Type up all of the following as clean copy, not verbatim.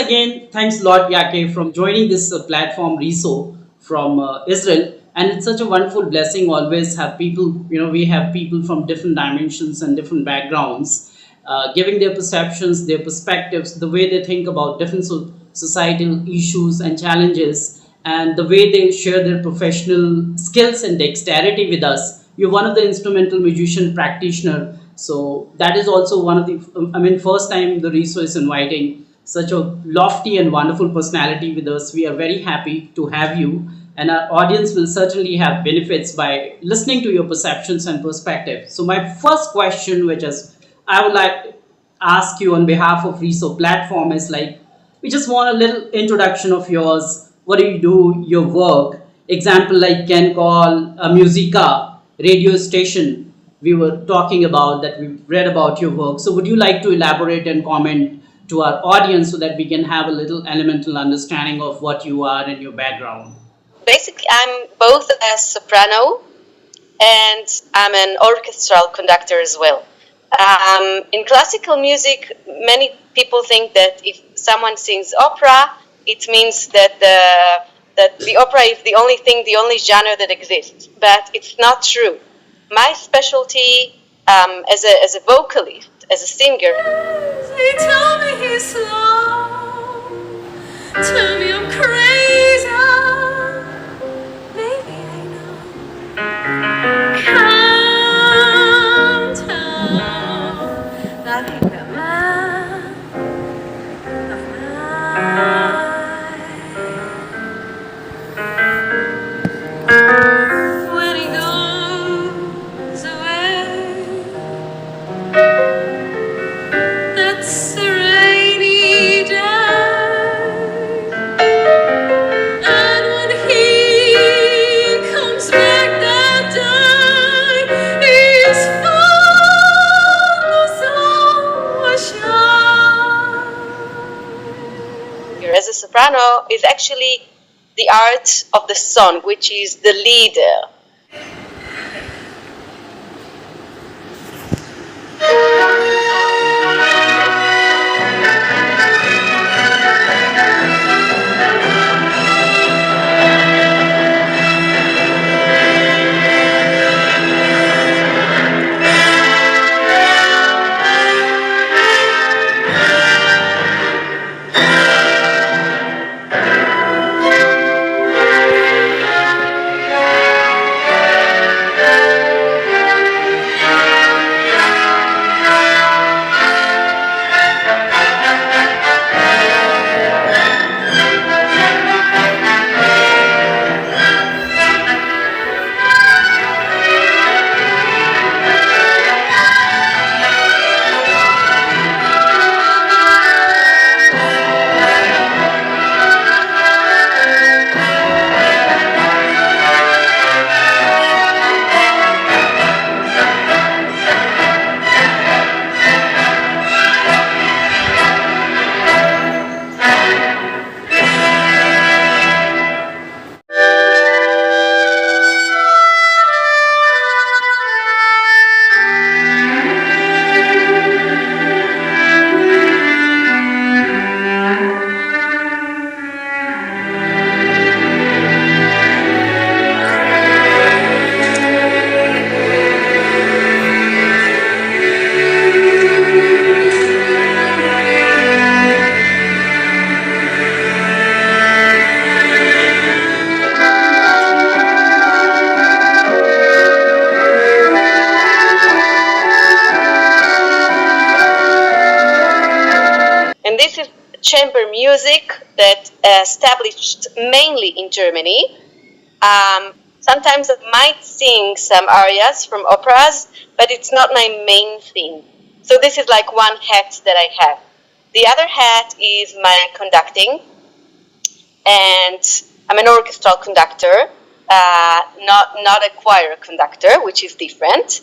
again, thanks a lot, Yake, from joining this platform, RISO, from Israel. And it's such a wonderful blessing always have people, we have people from different dimensions and different backgrounds giving their perceptions, their perspectives, the way they think about different societal issues and challenges, and the way they share their professional skills and dexterity with us. You're one of the instrumental musician practitioner. So that is also one of the, first time the RISO is inviting such a lofty and wonderful personality with us. We are very happy to have you, and our audience will certainly have benefits by listening to your perceptions and perspectives. So, my first question, which is I would like to ask you on behalf of RISO platform, is like, we just want a little introduction of yours. What do you do? Your work. Example like Ken Call, Musica radio station. We were talking about that. We read about your work. So, would you like to elaborate and comment to our audience so that we can have a little elemental understanding of what you are and your background? Basically, I'm both a soprano and I'm an orchestral conductor as well. In classical music, many people think that if someone sings opera, it means that the opera is the only thing, the only genre that exists. But it's not true. My specialty as a vocalist, as a singer. They tell me he's slow, tell me I'm crazy, maybe they know. Can't tell that ain't the man of mine. When he goes away, that's a rainy day, and when he comes back that day, he's full of sunshine. As a soprano is actually the art of the song, which is the leader. And this is chamber music that established mainly in Germany. Sometimes I might sing some arias from operas, but it's not my main thing. So this is like one hat that I have. The other hat is my conducting, and I'm an orchestral conductor, not a choir conductor, which is different.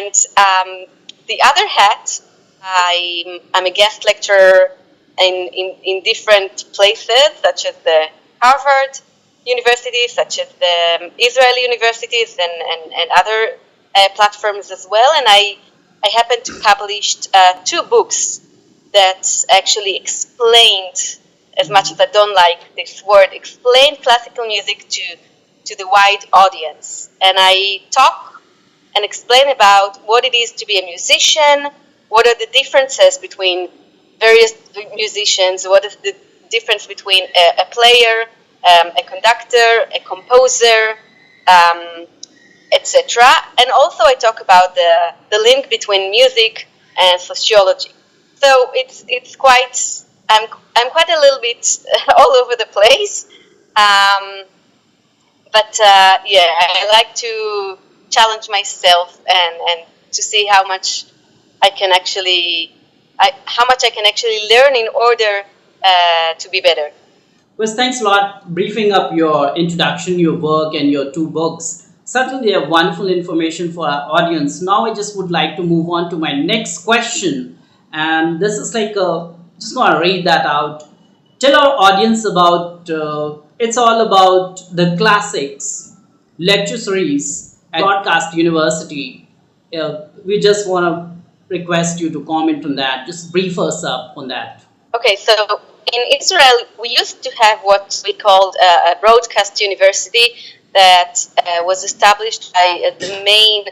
And the other hat, I'm a guest lecturer in different places, such as the Harvard University, such as the Israeli universities, and other platforms as well. And I happened to publish 2 books that actually explained, as much as I don't like this word, explained classical music to the wide audience. And I talk and explain about what it is to be a musician, what are the differences between various musicians, what is the difference between a player, a conductor, a composer, etc. And also I talk about the link between music and sociology. So it's quite, I'm quite a little bit all over the place. But I like to challenge myself and to see how much I can actually learn in order to be better. Well, thanks a lot briefing up your introduction, your work, and your 2 books. Certainly, a wonderful information for our audience. Now, I just would like to move on to my next question, and this is like just want to read that out. Tell our audience about. It's all about the classics lecture series at Broadcast University. We just want to request you to comment on that. Just brief us up on that. Okay, so in Israel, we used to have what we called a broadcast university that was established by the main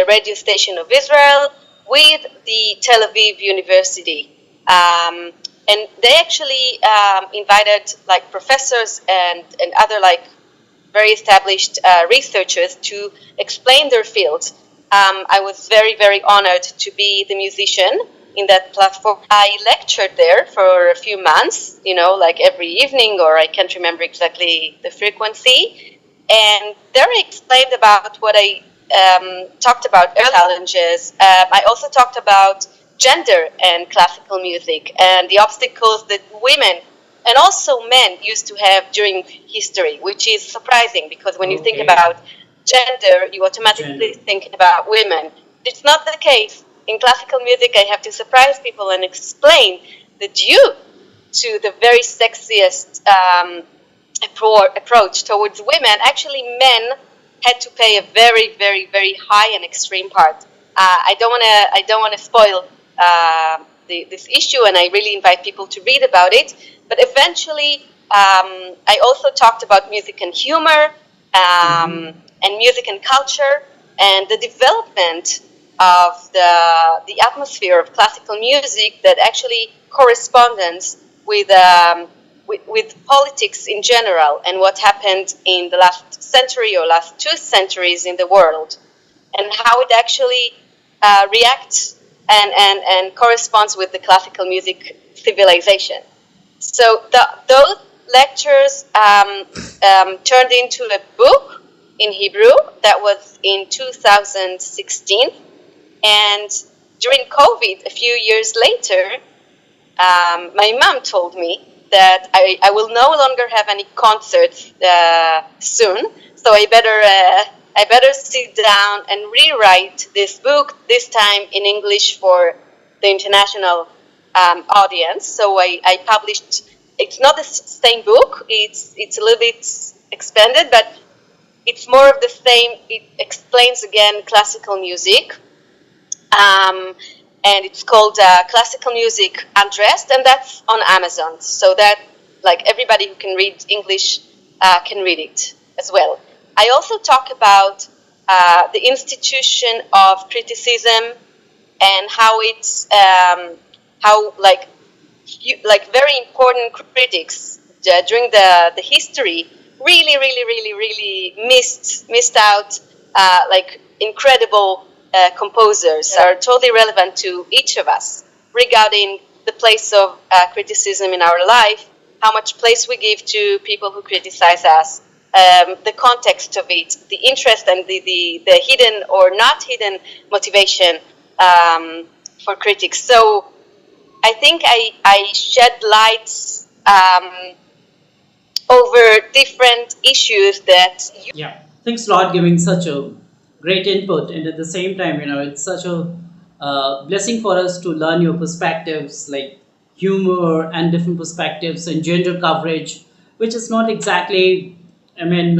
radio station of Israel with the Tel Aviv University. And they actually invited like professors and other like very established researchers to explain their fields. I was very, very honored to be the musician in that platform. I lectured there for a few months, like every evening, or I can't remember exactly the frequency. And there I explained about what I talked about early challenges. I also talked about gender and classical music and the obstacles that women and also men used to have during history, which is surprising because when you think about gender, you automatically think about women. It's not the case. In classical music, I have to surprise people and explain that due to the very sexiest approach towards women, actually men had to play a very, very, very high and extreme part. I don't want to spoil this issue, and I really invite people to read about it. But eventually, I also talked about music and humor, and music and culture, and the development of the atmosphere of classical music that actually corresponds with politics in general and what happened in the last century or last 2 centuries in the world, and how it actually reacts and corresponds with the classical music civilization. So those lectures turned into a book in Hebrew that was in 2016. And during COVID, a few years later, my mom told me that I will no longer have any concerts soon, so I better sit down and rewrite this book, this time in English for the international audience. So I published. It's not the same book. It's a little bit expanded, but it's more of the same. It explains again classical music. And it's called Classical Music Undressed, and that's on Amazon. So that, like, everybody who can read English can read it as well. I also talk about the institution of criticism and how it's very important critics during the history really missed out incredible composers are totally relevant to each of us regarding the place of criticism in our life, how much place we give to people who criticize us, the context of it, the interest and the hidden or not hidden motivation for critics. So I think I shed light over different issues that Yeah, thanks a lot giving such a great input, and at the same time, it's such a blessing for us to learn your perspectives, like humor and different perspectives and gender coverage, which is not exactly, I mean,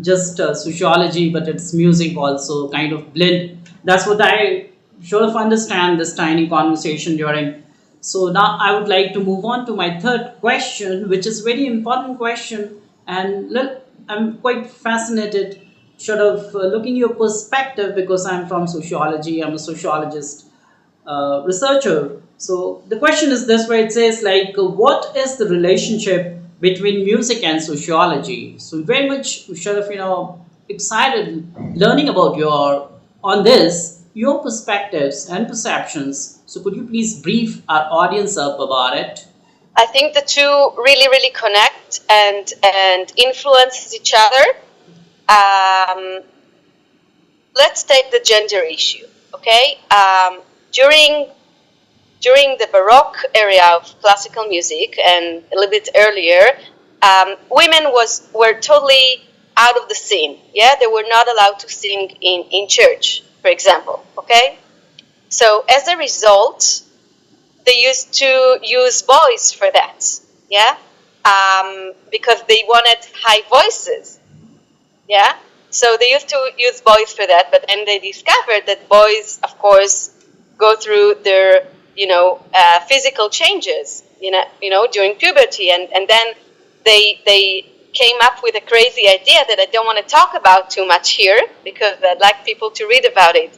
just sociology, but it's music also kind of blend. That's what I sort of understand this tiny conversation during. So now I would like to move on to my third question, which is very important question, and I'm quite fascinated, sort of looking your perspective because I'm from sociology. I'm a sociologist, researcher. So the question is this, where it says like, what is the relationship between music and sociology? So very much sort of excited learning about your on this your perspectives and perceptions. So could you please brief our audience up about it? I think the two really, really connect and influence each other. Let's take the gender issue, okay? During the Baroque era of classical music and a little bit earlier, women were totally out of the scene. Yeah, they were not allowed to sing in church, for example. Okay, so as a result, they used to use boys for that. Yeah, because they wanted high voices. Yeah, so they used to use boys for that, but then they discovered that boys, of course, go through their physical changes, during puberty, and then they came up with a crazy idea that I don't want to talk about too much here because I'd like people to read about it,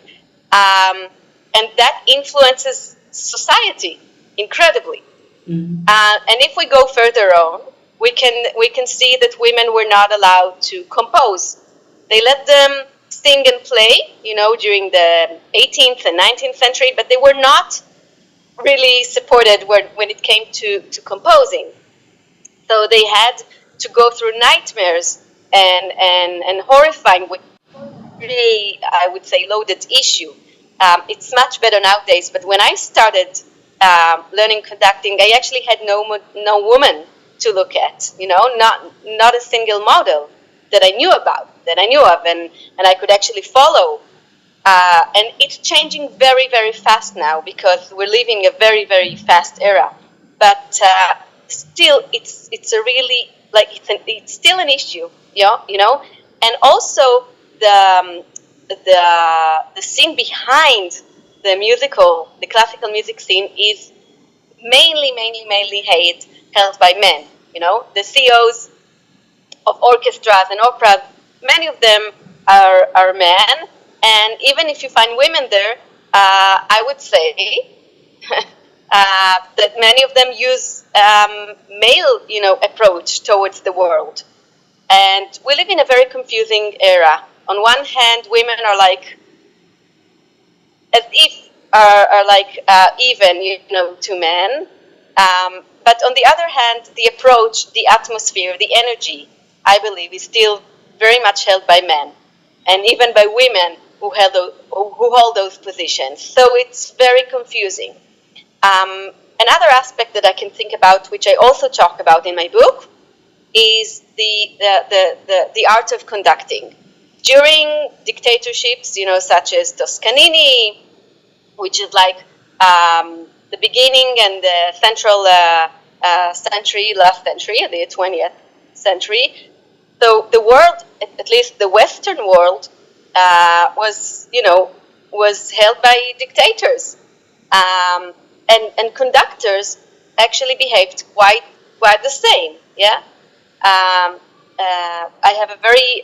and that influences society incredibly. And if we go further on, we can see that women were not allowed to compose. They let them sing and play, during the 18th and 19th century, but they were not really supported when it came to composing. So they had to go through nightmares and horrifying, with really, I would say, loaded issue. It's much better nowadays, but when I started learning conducting, I actually had no woman to look at, not a single model that I knew of, and I could actually follow. And it's changing very, very fast now because we're living a very, very fast era. But still, it's a really it's still an issue, And also the scene behind the classical music scene is mainly held by men. The CEOs of orchestras and operas, many of them are men. And even if you find women there, I would say that many of them use male, approach towards the world. And we live in a very confusing era. On one hand, women are as if even, to men. But on the other hand, the approach, the atmosphere, the energy, I believe, is still very much held by men, and even by women who hold those positions. So it's very confusing. Another aspect that I can think about, which I also talk about in my book, is the art of conducting. During dictatorships, such as Toscanini, which is the beginning and the central last century, the 20th century. So the world, at least the Western world, was held by dictators, and conductors actually behaved quite the same. Yeah, I have a very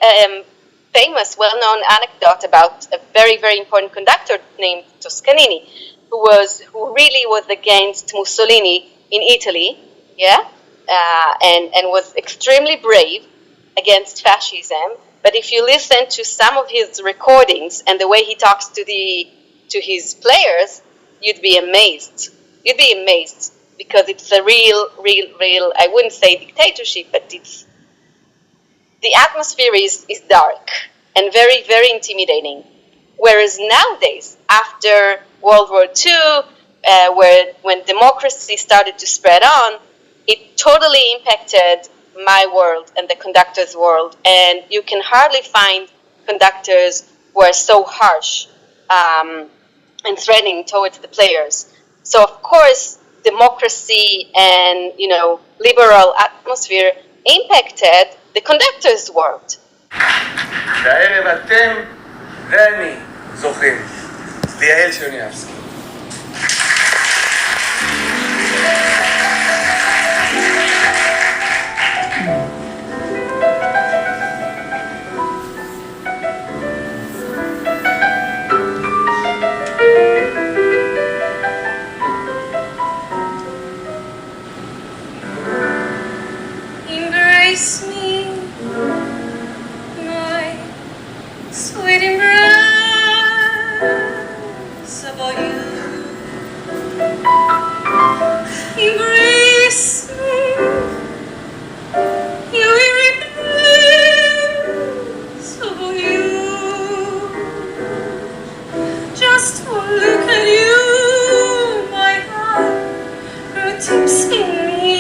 famous, well-known anecdote about a very, very important conductor named Toscanini, who really was against Mussolini in Italy. Yeah, and was extremely brave against fascism. But if you listen to some of his recordings and the way he talks to his players, you'd be amazed. You'd be amazed because it's a real, I wouldn't say dictatorship, but the atmosphere is dark and very, very intimidating. Whereas nowadays, after World War II, when democracy started to spread on, it totally impacted my world and the conductors' world, and you can hardly find conductors were so harsh and threatening towards the players. So of course, democracy and liberal atmosphere impacted the conductors' world. והערב אתם ואני זוכים ליעל צ'רניאבסקי. Embrace me, my sweet embrace about you. Embrace me, you embrace about you. Just one look at you, my heart grew tipsy in me.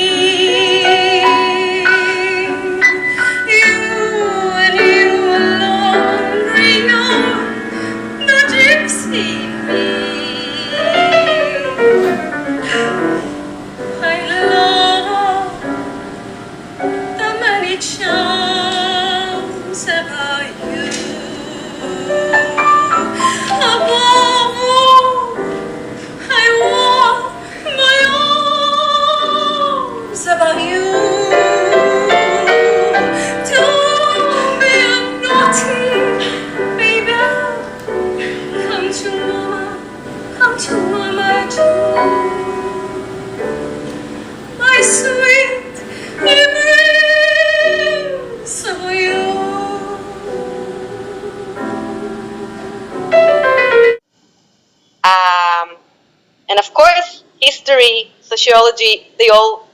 And of course, history, sociology, they all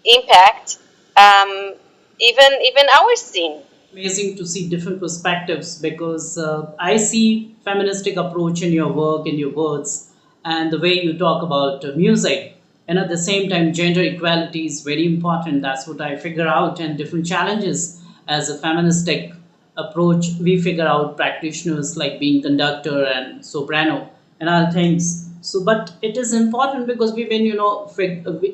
impact even our scene. Amazing to see different perspectives, because I see feministic approach in your work, in your words, and the way you talk about music. And at the same time, gender equality is very important. That's what I figure out, and different challenges as a feministic approach. We figure out practitioners like being conductor and soprano and other things. So, but it is important because we, when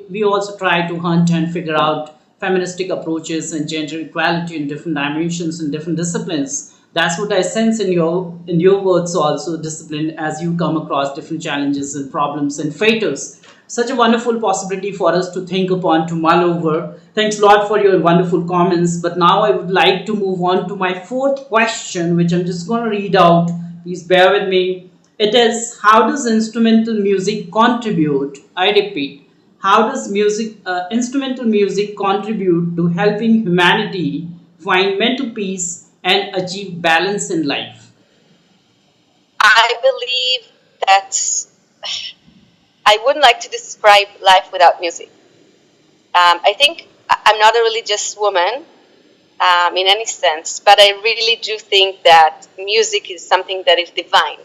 we also try to hunt and figure out feministic approaches and gender equality in different dimensions and different disciplines. That's what I sense in your words also, discipline, as you come across different challenges and problems and fatals. Such a wonderful possibility for us to think upon, to mull over. Thanks a lot for your wonderful comments. But now I would like to move on to my fourth question, which I'm just going to read out. Please bear with me. It is, how does instrumental music contribute? I repeat, how does instrumental music contribute to helping humanity find mental peace and achieve balance in life? I believe that I wouldn't like to describe life without music. I think I'm not a religious woman in any sense, but I really do think that music is something that is divine.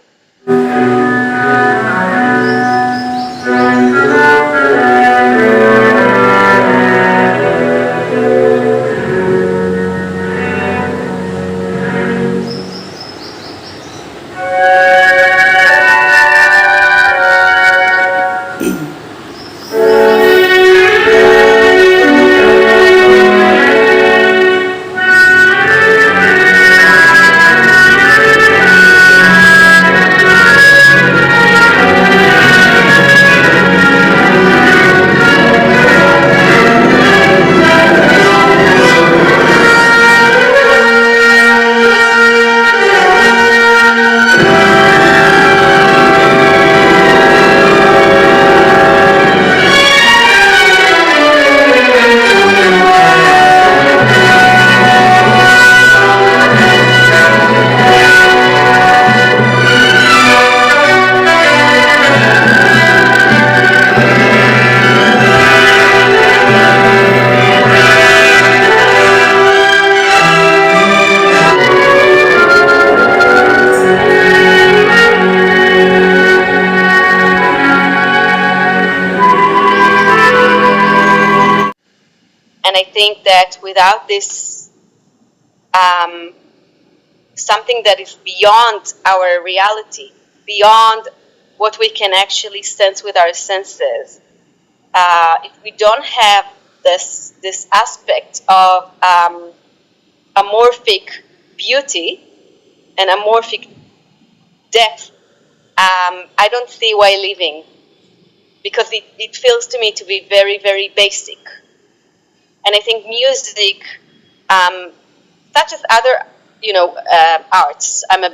And I think that without this something that is beyond our reality, beyond what we can actually sense with our senses. If we don't have this aspect of amorphic beauty and amorphic depth, I don't see why living, because it feels to me to be very, very basic. And I think music, such as other, arts, I'm a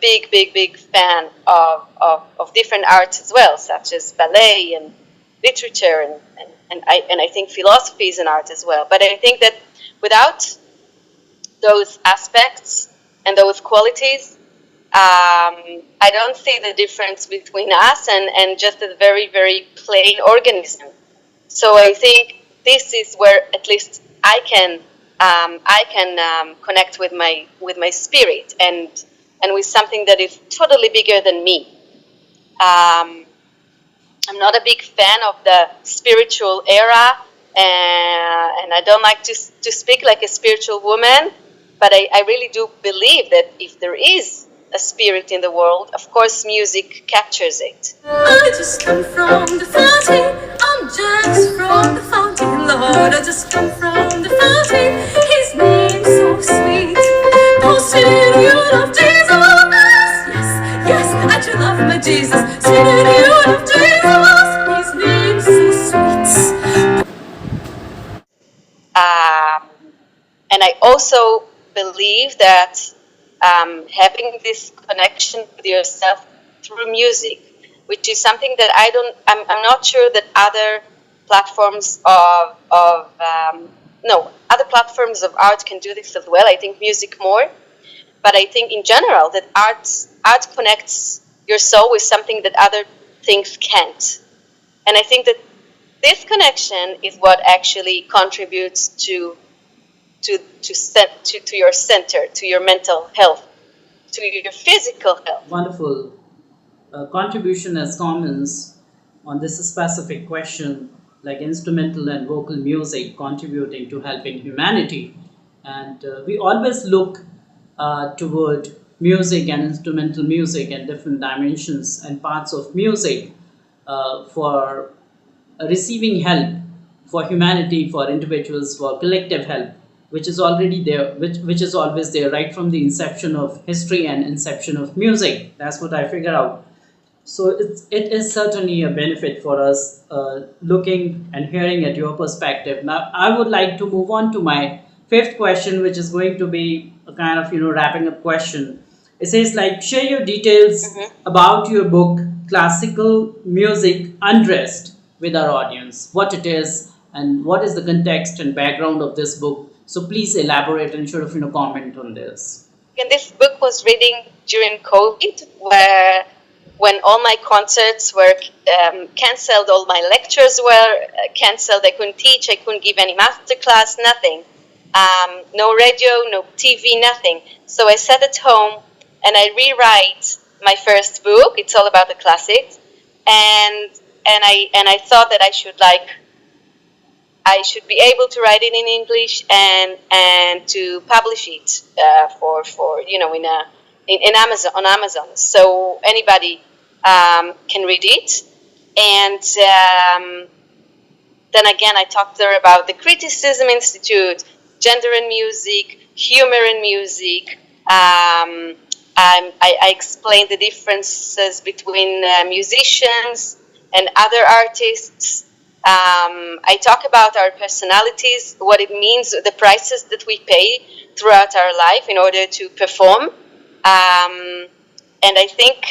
big fan of different arts as well, such as ballet and literature, and I think philosophy is an art as well. But I think that without those aspects and those qualities, I don't see the difference between us and just a very, very plain organism. So I think this is where at least I can connect with my spirit and with something that is totally bigger than me. I'm not a big fan of the spiritual era, and I don't like to speak like a spiritual woman, but I really do believe that if there is a spirit in the world, of course music captures it. I just come from the fountain, I'm just from the fountain, Lord, I just come from the fountain, his name's so sweet. Oh, sweet, you love Jesus, yes, I do love my Jesus, sweet, you love Jesus, his name's so sweet. And I also believe that having this connection with yourself through music, which is something that I'm not sure that other platforms other platforms of art can do this as well. I think music more, but I think in general that art connects your soul with something that other things can't. And I think that this connection is what actually contributes to your center, to your mental health, to your physical health. Wonderful contribution as comments on this specific question, like instrumental and vocal music contributing to helping humanity. And we always look toward music and instrumental music and different dimensions and parts of music for receiving help for humanity, for individuals, for collective help, which is already there, which is always there right from the inception of history and inception of music. That's what I figure out. So it is certainly a benefit for us looking and hearing at your perspective. Now, I would like to move on to my fifth question, which is going to be a kind of wrapping up question. It says like, share your details about your book, Classical Music Undressed, with our audience. What it is and what is the context and background of this book. So please elaborate and sort of comment on this. And this book was written during COVID, when all my concerts were cancelled, all my lectures were cancelled. I couldn't teach, I couldn't give any masterclass, nothing. No radio, no TV, nothing. So I sat at home and I rewrite my first book. It's all about the classics, and I thought that I should be able to write it in English and to publish it in Amazon, on Amazon, so anybody can read it. And then again, I talked there about the Criticism Institute, gender in music, humor in music. I explained the differences between musicians and other artists. I talk about our personalities, what it means, the prices that we pay throughout our life in order to perform. And I think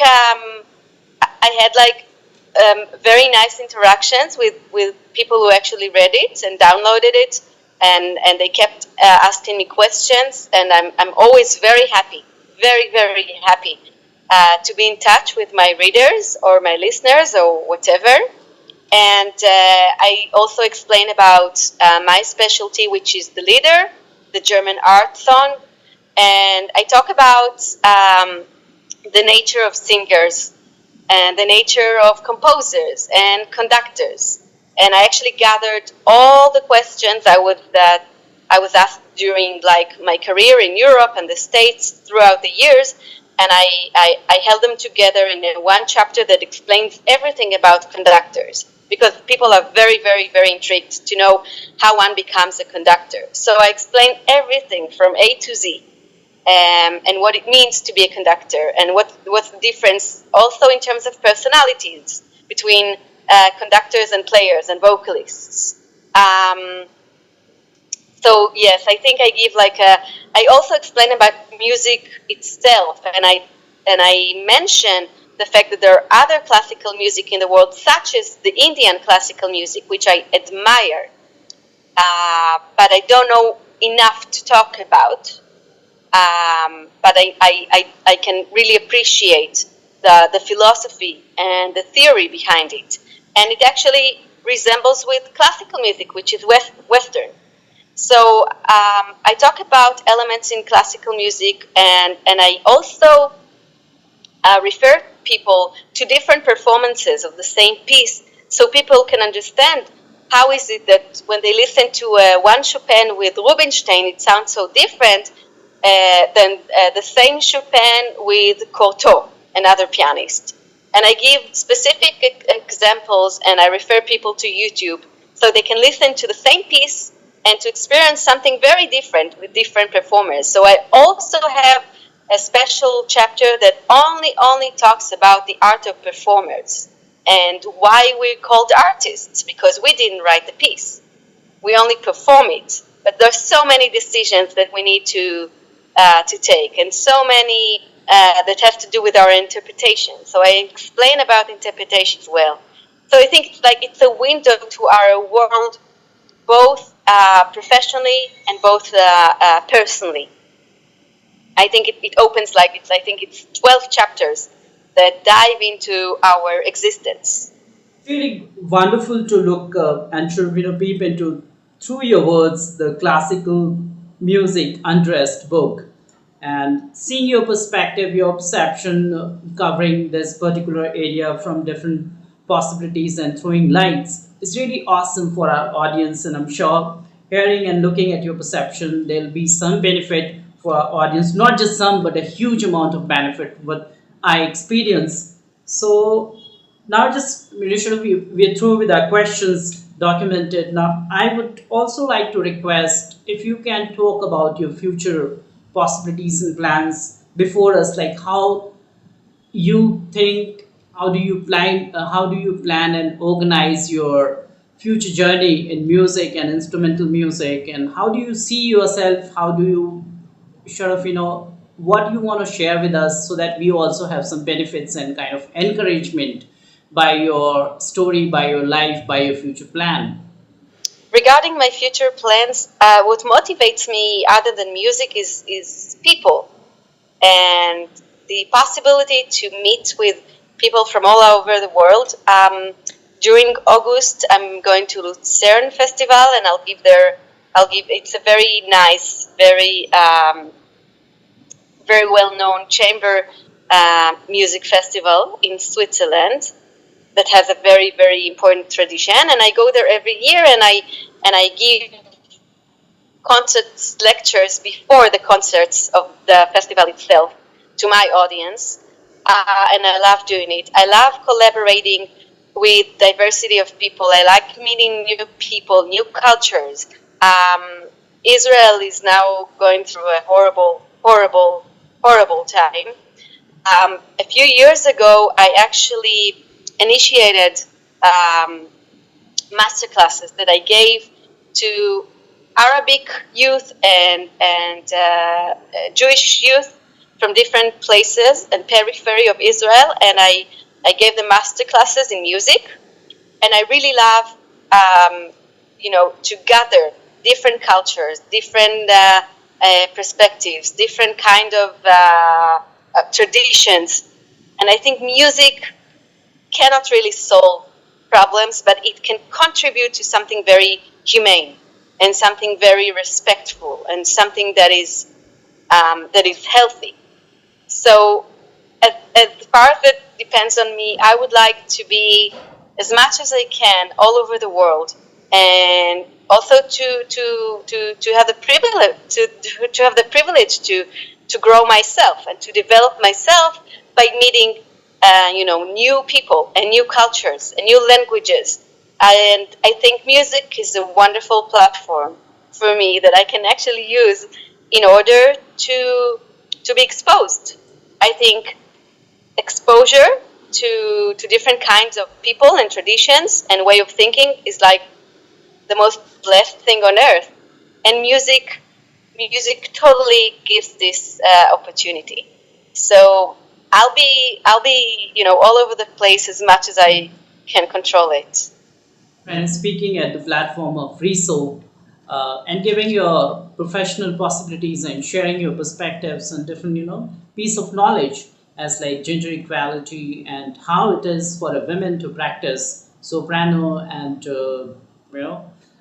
I had very nice interactions with people who actually read it and downloaded it, and they kept asking me questions, and I'm always very happy, very, very happy to be in touch with my readers or my listeners or whatever. And I also explain about my specialty, which is the lieder, the German art song, and I talk about the nature of singers and the nature of composers and conductors. And I actually gathered all the questions I was asked during like my career in Europe and the States throughout the years, and I held them together in one chapter that explains everything about conductors, because people are very, very, very intrigued to know how one becomes a conductor. So I explained everything from A to Z, and what it means to be a conductor, and what's the difference also in terms of personalities between conductors and players and vocalists. So yes, I think I give I also explain about music itself, and I mention the fact that there are other classical music in the world, such as the Indian classical music, which I admire, but I don't know enough to talk about. But I can really appreciate the philosophy and the theory behind it, and it actually resembles with classical music, which is Western. So I talk about elements in classical music, and I also refer people to different performances of the same piece, so people can understand how is it that when they listen to one Chopin with Rubinstein, it sounds so different than the same Chopin with Cortot, another pianist. And I give specific examples, and I refer people to YouTube so they can listen to the same piece and to experience something very different with different performers. So I also have a special chapter that only talks about the art of performers and why we're called artists, because we didn't write the piece. We only perform it. But there's so many decisions that we need to take, and so many that have to do with our interpretation. So I explain about interpretation as well. So I think it's a window to our world, both professionally and both personally. I think it opens I think it's 12 chapters that dive into our existence. Really wonderful to look and to peep into through your words the classical music undressed book, and seeing your perspective, your perception, covering this particular area from different possibilities and throwing lights is really awesome for our audience. And I'm sure hearing and looking at your perception, there'll be some benefit for our audience, not just some, but a huge amount of benefit what I experience. So now just we're through with our questions documented. Now I would also like to request if you can talk about your future possibilities and plans before us, like how you think, how do you plan and organize your future journey in music and instrumental music, and how do you see yourself, how do you what you want to share with us so that we also have some benefits and kind of encouragement by your story, by your life, by your future plan. Regarding my future plans, what motivates me other than music is people, and the possibility to meet with people from all over the world. During August, I'm going to Lucerne Festival, and it's a very nice, very well-known chamber music festival in Switzerland that has a very, very important tradition. And I go there every year, and I give concerts, lectures before the concerts of the festival itself to my audience, and I love doing it. I love collaborating with diversity of people. I like meeting new people, new cultures. Israel is now going through a horrible time. A few years ago, I actually initiated master classes that I gave to Arabic youth and Jewish youth from different places and periphery of Israel, and I gave them master classes in music, and I really love to gather different cultures, different perspectives, different kind of traditions, and I think music cannot really solve problems, but it can contribute to something very humane and something very respectful and something that is healthy. So as far as it depends on me, I would like to be as much as I can all over the world and also to have the privilege to have the privilege to grow myself and to develop myself by meeting new people and new cultures and new languages. And I think music is a wonderful platform for me that I can actually use in order to be exposed. I think exposure to different kinds of people and traditions and way of thinking is like the most blessed thing on earth. And music totally gives this opportunity. So I'll be all over the place as much as I can control it. And speaking at the platform of RISO, and giving your professional possibilities and sharing your perspectives and different, piece of knowledge as like gender equality and how it is for a woman to practice soprano and,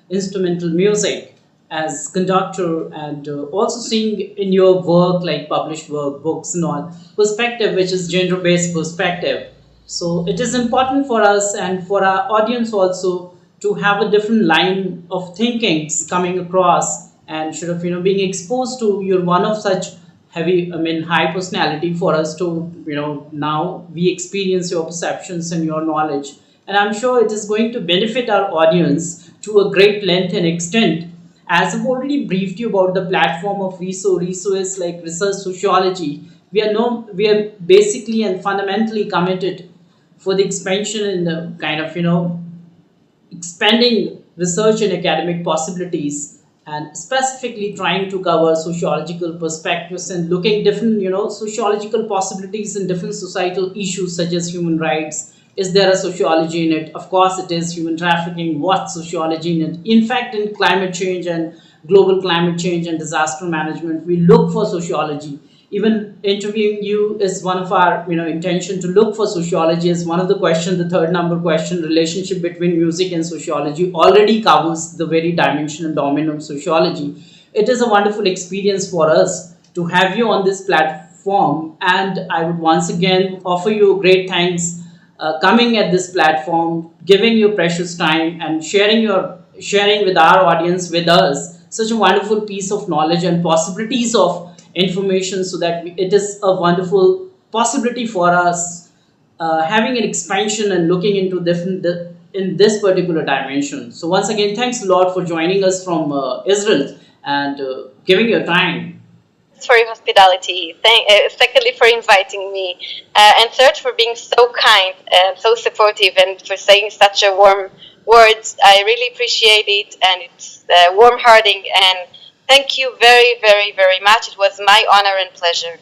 instrumental music as conductor, and also seeing in your work like published work, books and all, perspective which is gender based perspective. So it is important for us and for our audience also to have a different line of thinkings coming across, and should have being exposed to you're one of such high personality for us to now we experience your perceptions and your knowledge, and I'm sure it is going to benefit our audience to a great length and extent. As I've already briefed you about the platform of RISO, RISO is like research sociology. We are basically and fundamentally committed for the expansion and the kind of expanding research and academic possibilities, and specifically trying to cover sociological perspectives and looking different sociological possibilities in different societal issues such as human rights. Is there a sociology in it? Of course it is. Human trafficking, what sociology in it? In fact, in climate change and global climate change and disaster management, we look for sociology. Even interviewing you is one of our intention to look for sociology as one of the questions. The third number question, relationship between music and sociology, already covers the very dimension and domain of sociology. It is a wonderful experience for us to have you on this platform, and I would once again offer you great thanks coming at this platform, giving your precious time and sharing with our audience, with us, such a wonderful piece of knowledge and possibilities of information, so that it is a wonderful possibility for us having an expansion and looking into different in this particular dimension. So once again, thanks a lot for joining us from Israel and giving your time. For your hospitality. Secondly, for inviting me, and third, for being so kind and so supportive, and for saying such a warm words. I really appreciate it, and it's warm-hearted. And thank you very, very, very much. It was my honor and pleasure.